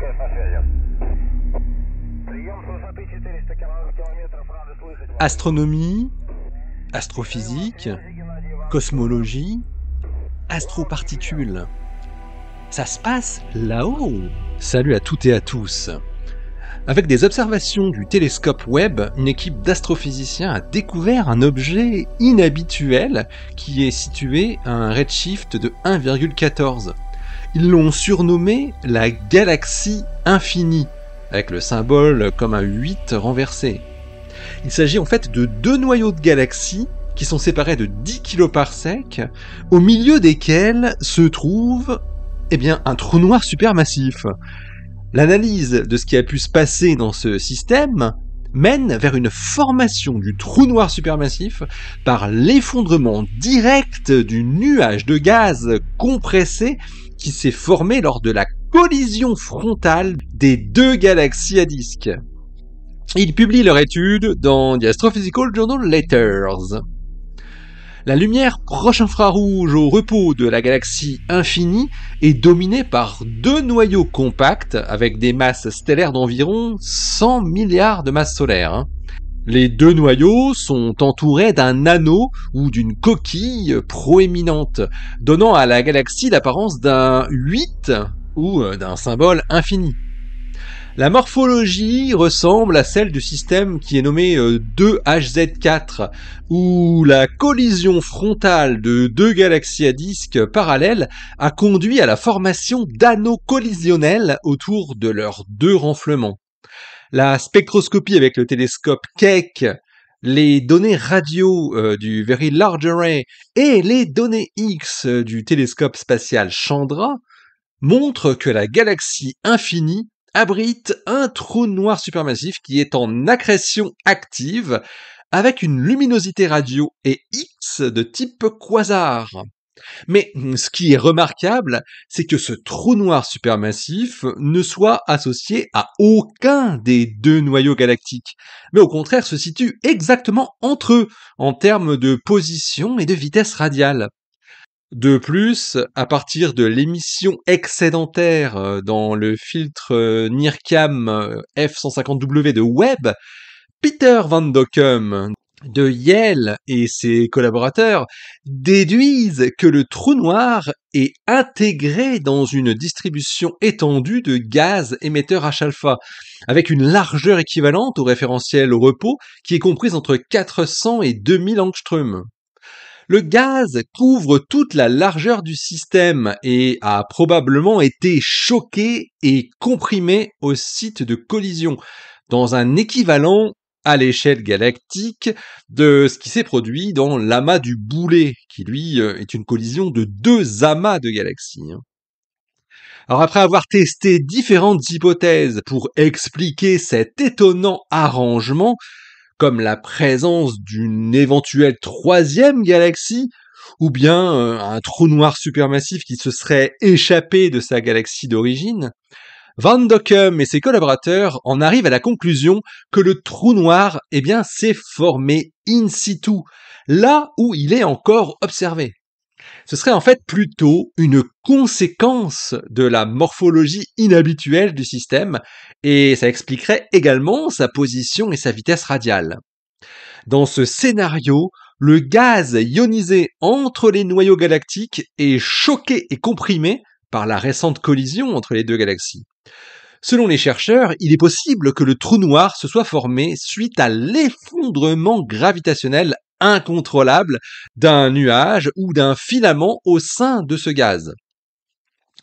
МКС на связи. Прием с высоты 400 километров. Рады слышать вас. Astronomie, astrophysique, cosmologie, astroparticules. Ça se passe là-haut. Salut à toutes et à tous. Avec des observations du télescope Webb, une équipe d'astrophysiciens a découvert un objet inhabituel qui est situé à un redshift de 1,14. Ils l'ont surnommé la galaxie infinie, avec le symbole comme un 8 renversé. Il s'agit en fait de deux noyaux de galaxies qui sont séparés de 10 kPa, au milieu desquels se trouve un trou noir supermassif. L'analyse de ce qui a pu se passer dans ce système mène vers une formation du trou noir supermassif par l'effondrement direct du nuage de gaz compressé qui s'est formé lors de la collision frontale des deux galaxies à disque. Ils publient leur étude dans The Astrophysical Journal Letters. La lumière proche infrarouge au repos de la galaxie infinie est dominée par deux noyaux compacts avec des masses stellaires d'environ 100 milliards de masses solaires. Les deux noyaux sont entourés d'un anneau ou d'une coquille proéminente, donnant à la galaxie l'apparence d'un 8 ou d'un symbole infini. La morphologie ressemble à celle du système qui est nommé 2HZ4, où la collision frontale de deux galaxies à disque parallèles a conduit à la formation d'anneaux collisionnels autour de leurs deux renflements. La spectroscopie avec le télescope Keck, les données radio du Very Large Array et les données X du télescope spatial Chandra montrent que la galaxie infinie abrite un trou noir supermassif qui est en accrétion active avec une luminosité radio et X de type quasar. Mais ce qui est remarquable, c'est que ce trou noir supermassif ne soit associé à aucun des deux noyaux galactiques, mais au contraire se situe exactement entre eux en termes de position et de vitesse radiale. De plus, à partir de l'émission excédentaire dans le filtre NIRCam F150W de Webb, Peter Van Dokkum de Yale et ses collaborateurs déduisent que le trou noir est intégré dans une distribution étendue de gaz émetteurs H-alpha, avec une largeur équivalente au référentiel au repos qui est comprise entre 400 et 2000 angstroms. Le gaz couvre toute la largeur du système et a probablement été choqué et comprimé au site de collision, dans un équivalent à l'échelle galactique de ce qui s'est produit dans l'amas du Boulet, qui lui est une collision de deux amas de galaxies. Alors après avoir testé différentes hypothèses pour expliquer cet étonnant arrangement, comme la présence d'une éventuelle troisième galaxie, ou bien un trou noir supermassif qui se serait échappé de sa galaxie d'origine, Van Dokkum et ses collaborateurs en arrivent à la conclusion que le trou noir, s'est formé in situ, là où il est encore observé. Ce serait en fait plutôt une conséquence de la morphologie inhabituelle du système, et ça expliquerait également sa position et sa vitesse radiale. Dans ce scénario, le gaz ionisé entre les noyaux galactiques est choqué et comprimé par la récente collision entre les deux galaxies. Selon les chercheurs, il est possible que le trou noir se soit formé suite à l'effondrement gravitationnel incontrôlable d'un nuage ou d'un filament au sein de ce gaz.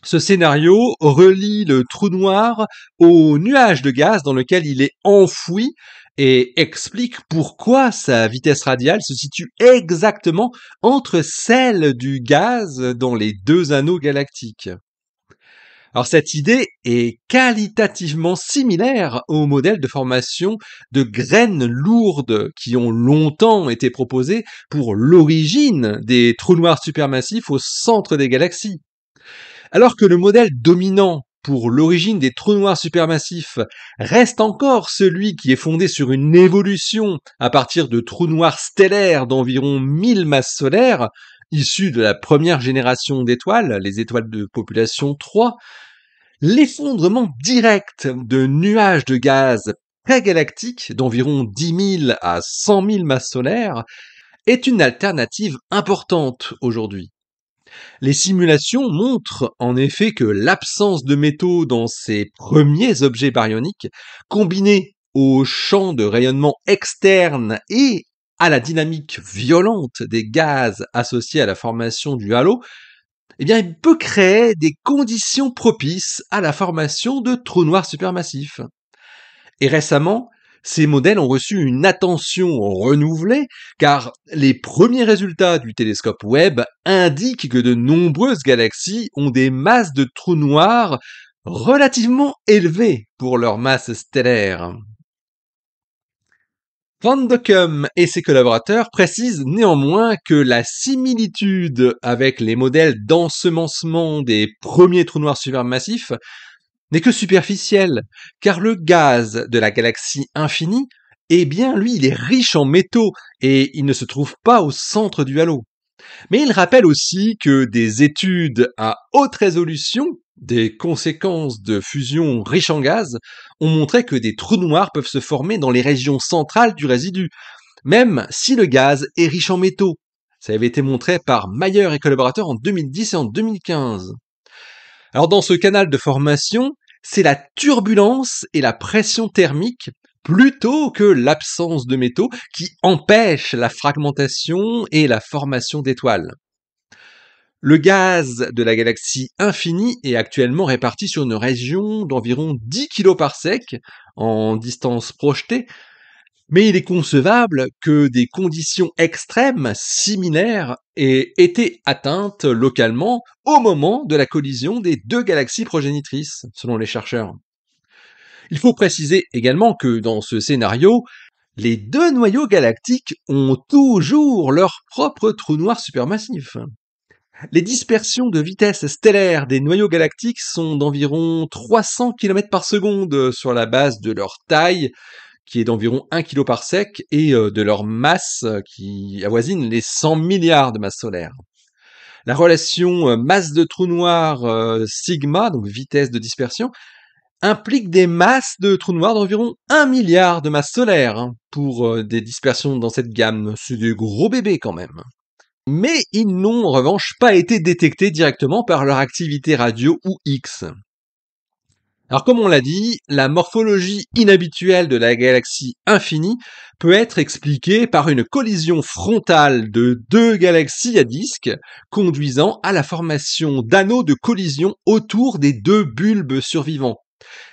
Ce scénario relie le trou noir au nuage de gaz dans lequel il est enfoui et explique pourquoi sa vitesse radiale se situe exactement entre celle du gaz dans les deux anneaux galactiques. Alors cette idée est qualitativement similaire au modèle de formation de graines lourdes qui ont longtemps été proposées pour l'origine des trous noirs supermassifs au centre des galaxies. Alors que le modèle dominant pour l'origine des trous noirs supermassifs reste encore celui qui est fondé sur une évolution à partir de trous noirs stellaires d'environ 1000 masses solaires, issus de la première génération d'étoiles, les étoiles de population 3, L'effondrement direct de nuages de gaz prégalactiques d'environ 10 000 à 100 000 masses solaires est une alternative importante aujourd'hui. Les simulations montrent en effet que l'absence de métaux dans ces premiers objets baryoniques, combinée au champ de rayonnement externe et à la dynamique violente des gaz associés à la formation du halo, eh bien, il peut créer des conditions propices à la formation de trous noirs supermassifs. Et récemment, ces modèles ont reçu une attention renouvelée car les premiers résultats du télescope Webb indiquent que de nombreuses galaxies ont des masses de trous noirs relativement élevées pour leur masse stellaire. Van Dockum et ses collaborateurs précisent néanmoins que la similitude avec les modèles d'ensemencement des premiers trous noirs supermassifs n'est que superficielle, car le gaz de la galaxie infinie, eh bien, lui, il est riche en métaux et il ne se trouve pas au centre du halo. Mais il rappelle aussi que des études à haute résolution des conséquences de fusion riche en gaz ont montré que des trous noirs peuvent se former dans les régions centrales du résidu, même si le gaz est riche en métaux. Ça avait été montré par Mayer et collaborateurs en 2010 et en 2015. Alors dans ce canal de formation, c'est la turbulence et la pression thermique plutôt que l'absence de métaux qui empêchent la fragmentation et la formation d'étoiles. Le gaz de la galaxie infinie est actuellement réparti sur une région d'environ 10 kg/sec en distance projetée, mais il est concevable que des conditions extrêmes similaires aient été atteintes localement au moment de la collision des deux galaxies progénitrices, selon les chercheurs. Il faut préciser également que dans ce scénario, les deux noyaux galactiques ont toujours leur propre trou noir supermassif. Les dispersions de vitesse stellaire des noyaux galactiques sont d'environ 300 km par seconde sur la base de leur taille, qui est d'environ 1 kg/sec, et de leur masse qui avoisine les 100 milliards de masses solaires. La relation masse de trou noir sigma, donc vitesse de dispersion, implique des masses de trous noirs d'environ 1 milliard de masses solaires pour des dispersions dans cette gamme. C'est des gros bébés quand même. Mais ils n'ont en revanche pas été détectés directement par leur activité radio ou X. Alors comme on l'a dit, la morphologie inhabituelle de la galaxie infinie peut être expliquée par une collision frontale de deux galaxies à disques, conduisant à la formation d'anneaux de collision autour des deux bulbes survivants.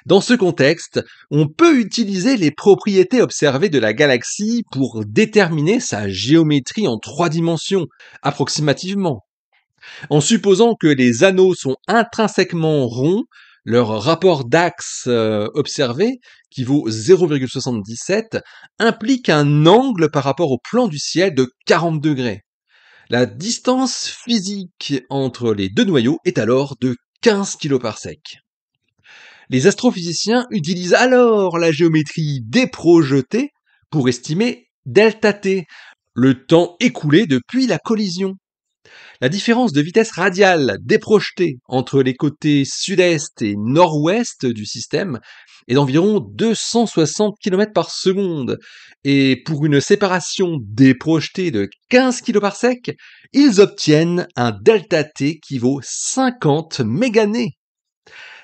Dans ce contexte, on peut utiliser les propriétés observées de la galaxie pour déterminer sa géométrie en 3 dimensions, approximativement. En supposant que les anneaux sont intrinsèquement ronds, leur rapport d'axe observé, qui vaut 0,77, implique un angle par rapport au plan du ciel de 40 degrés. La distance physique entre les deux noyaux est alors de 15 kg/sec. Les astrophysiciens utilisent alors la géométrie déprojetée pour estimer ΔT, le temps écoulé depuis la collision. La différence de vitesse radiale déprojetée entre les côtés sud-est et nord-ouest du système est d'environ 260 km par seconde, et pour une séparation déprojetée de 15 kg/sec, ils obtiennent un ΔT qui vaut 50 mégannées.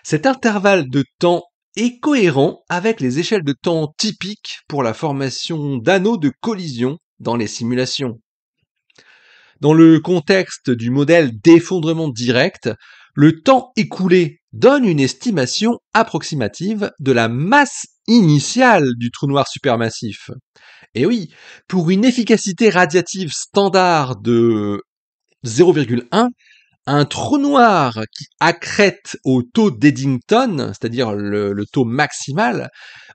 Cet intervalle de temps est cohérent avec les échelles de temps typiques pour la formation d'anneaux de collision dans les simulations. Dans le contexte du modèle d'effondrement direct, le temps écoulé donne une estimation approximative de la masse initiale du trou noir supermassif. Et oui, pour une efficacité radiative standard de 0,1, un trou noir qui accrète au taux d'Eddington, c'est-à-dire le taux maximal,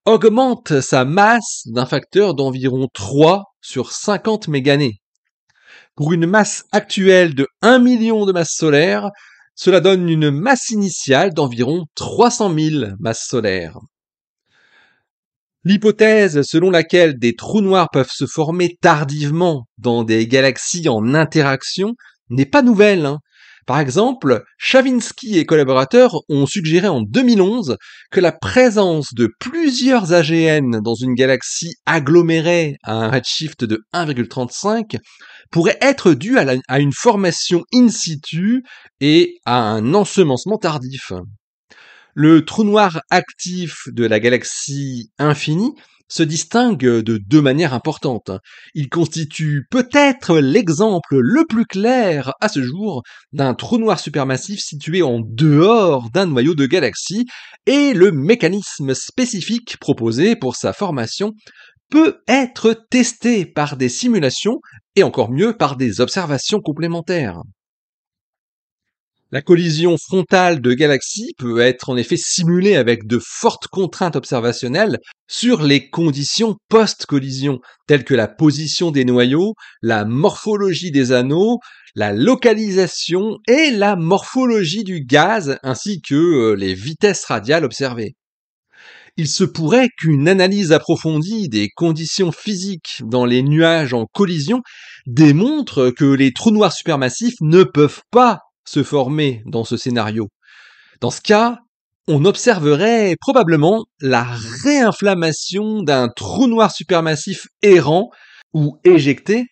augmente sa masse d'un facteur d'environ 3 sur 50 mégannées. Pour une masse actuelle de 1 million de masses solaires, cela donne une masse initiale d'environ 300 000 masses solaires. L'hypothèse selon laquelle des trous noirs peuvent se former tardivement dans des galaxies en interaction n'est pas nouvelle, Par exemple, Chavinsky et collaborateurs ont suggéré en 2011 que la présence de plusieurs AGN dans une galaxie agglomérée à un redshift de 1,35 pourrait être due à une formation in situ et à un ensemencement tardif. Le trou noir actif de la galaxie infinie se distingue de deux manières importantes. Il constitue peut-être l'exemple le plus clair à ce jour d'un trou noir supermassif situé en dehors d'un noyau de galaxie et le mécanisme spécifique proposé pour sa formation peut être testé par des simulations et encore mieux par des observations complémentaires. La collision frontale de galaxies peut être en effet simulée avec de fortes contraintes observationnelles sur les conditions post-collision, telles que la position des noyaux, la morphologie des anneaux, la localisation et la morphologie du gaz, ainsi que les vitesses radiales observées. Il se pourrait qu'une analyse approfondie des conditions physiques dans les nuages en collision démontre que les trous noirs supermassifs ne peuvent pas se former dans ce scénario. Dans ce cas, on observerait probablement la réinflammation d'un trou noir supermassif errant ou éjecté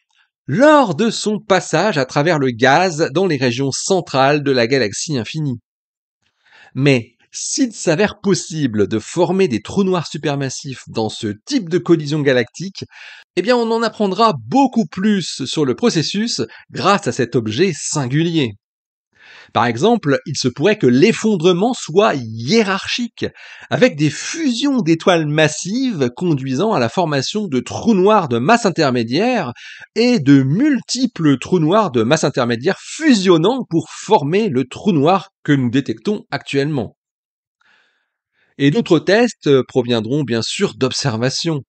lors de son passage à travers le gaz dans les régions centrales de la galaxie infinie. Mais s'il s'avère possible de former des trous noirs supermassifs dans ce type de collision galactique, eh bien on en apprendra beaucoup plus sur le processus grâce à cet objet singulier. Par exemple, il se pourrait que l'effondrement soit hiérarchique, avec des fusions d'étoiles massives conduisant à la formation de trous noirs de masse intermédiaire et de multiples trous noirs de masse intermédiaire fusionnant pour former le trou noir que nous détectons actuellement. Et d'autres tests proviendront bien sûr d'observations.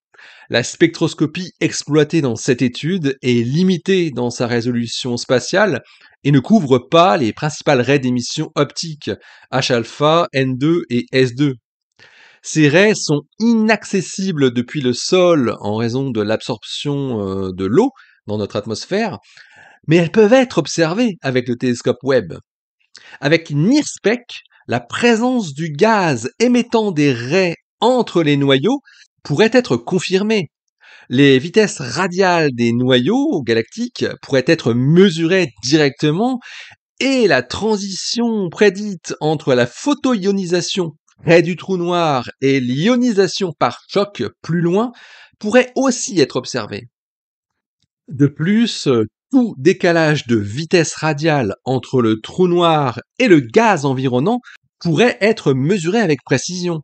La spectroscopie exploitée dans cette étude est limitée dans sa résolution spatiale et ne couvre pas les principales raies d'émission optiques H-alpha, N2 et S2. Ces raies sont inaccessibles depuis le sol en raison de l'absorption de l'eau dans notre atmosphère, mais elles peuvent être observées avec le télescope Webb. Avec NIRSPEC, la présence du gaz émettant des raies entre les noyaux pourrait être confirmée. Les vitesses radiales des noyaux galactiques pourraient être mesurées directement et la transition prédite entre la photoionisation près du trou noir et l'ionisation par choc plus loin pourrait aussi être observée. De plus, tout décalage de vitesse radiale entre le trou noir et le gaz environnant pourrait être mesuré avec précision.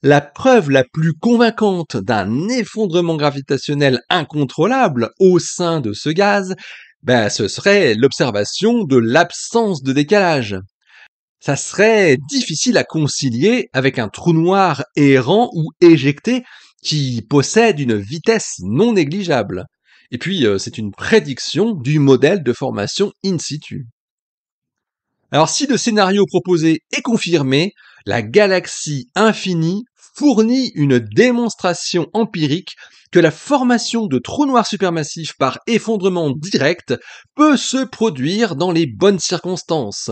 La preuve la plus convaincante d'un effondrement gravitationnel incontrôlable au sein de ce gaz, ce serait l'observation de l'absence de décalage. Ça serait difficile à concilier avec un trou noir errant ou éjecté qui possède une vitesse non négligeable. Et puis, c'est une prédiction du modèle de formation in situ. Alors, si le scénario proposé est confirmé, la galaxie infinie fournit une démonstration empirique que la formation de trous noirs supermassifs par effondrement direct peut se produire dans les bonnes circonstances.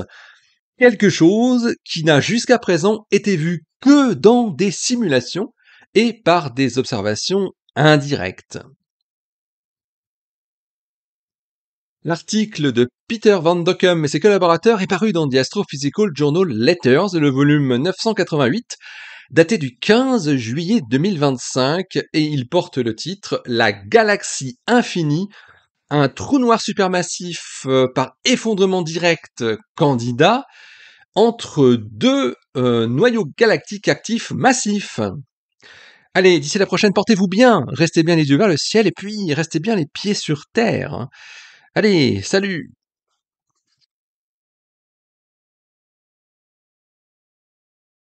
Quelque chose qui n'a jusqu'à présent été vu que dans des simulations et par des observations indirectes. L'article de Peter Van Dokkum et ses collaborateurs est paru dans The Astrophysical Journal Letters, le volume 988, daté du 15 juillet 2025, et il porte le titre « La galaxie infinie, un trou noir supermassif par effondrement direct candidat entre deux noyaux galactiques actifs massifs ». Allez, d'ici la prochaine, portez-vous bien, restez bien les yeux vers le ciel et puis restez bien les pieds sur terre. Allez, salut!